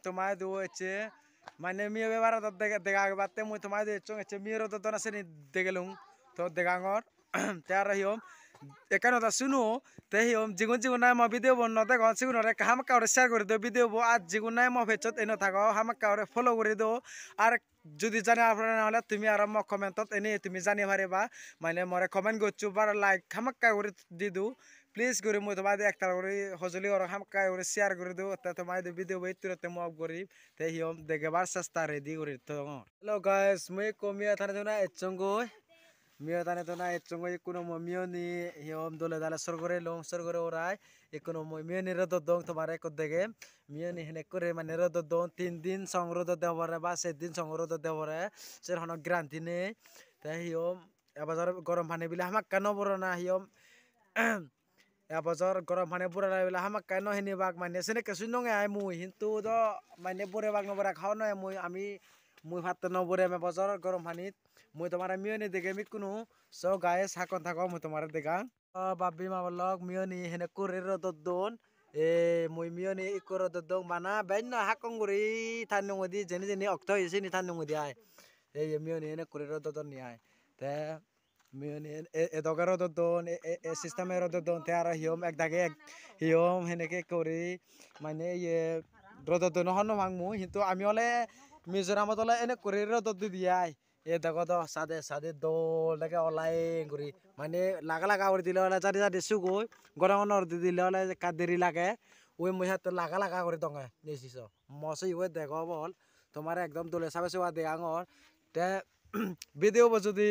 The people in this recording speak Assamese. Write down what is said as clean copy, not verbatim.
তোমায় do eche mane mi bebar dega batte moi তোমায় do echong eche mi ro do na seni degelung to degangor te ar hiom ekano da suno te hiom jigun na ma video bon no degon sigun re ham ka ore share kore do video bo are jigun na ma fechot eno thago ham ka ore follow kore do আর যদি জানি আপনারা না হলে তুমি আর মক কমেন্টত এনে তুমি জানি পারিবা মানে মরে কমেন্ট করছু বার লাইক হামাক্কা করে দি দু প্লিজ করে মই তোমায় একটা করে হজলি আর হামাক্কা করে শেয়ার করে দু তা তোমায় ভিডিও বই তুরতে মক করি তে হিম দেখবার চেষ্টা রেডি করি তো হ্যালো গাইস মই কমিয়া থানে না এচঙ্গো মিও তানে তো না এচঙ্গো কোনো মিও নি হিম দলে দালে সরগরে লং সরগরে ওরাই একুনো মিও নি রদ দং তোমারে কো দেখে মিও নি হেনে করে মানে রদ দং 3 দিন সংরদ দেবরে বা 7 দিন সংরদ দেবরে সের হন গ্রান্তি নে তাই হিম এবছর গরম পানি বিলে হামাক কেন বড় না হিম এবছর গরম পানি পুরা বিলে হামাক কেন হেনি বাক মানে সেনে কিছু নঙে আই মুই কিন্তু তো মানে বরে বাক নবরা খাও নয় মুই আমি মুই ভাত নবরে মে বছর গরম পানিত মুই তোমার মিও নি দেখে মি কোনো সো গায়ে সাকন থাকো মুই তোমার দেখা বাবি মাবলক মিও নি হেনে করে রদ দন এ মুই মিও নি করে রদ দং মানা বেন হাকং গরি থানুঙ্গদি জেনি জেনি অক্ত এসে নি থানুঙ্গদি আই এই মিও নি হেনে করে রদ দন নি আই তে মিও নি এ দগা রদ দন এ সিস্টেমে রদ দন তে আর হিয়ম এক দাগে হিয়ম হেনেকে করি মানে ইয়ে রদ দন হন মাং মুই কিন্তু আমি হলে মিজোরামত হলে এনে করে রদ দিয়াই এ দেখো তো সাদে সাদে দোল দেখে অলাই করি মানে লাগা লাগা করে দিলে হলে চারি চারি সুগই গরম দিলে হলে কাদেরি লাগে ওই মই হাতে লাগা লাগা করে দঙে নিছিস মসই ওই দেখো বল তোমার একদম দোলে সাবে সেবা দে আঙর তে ভিডিও যদি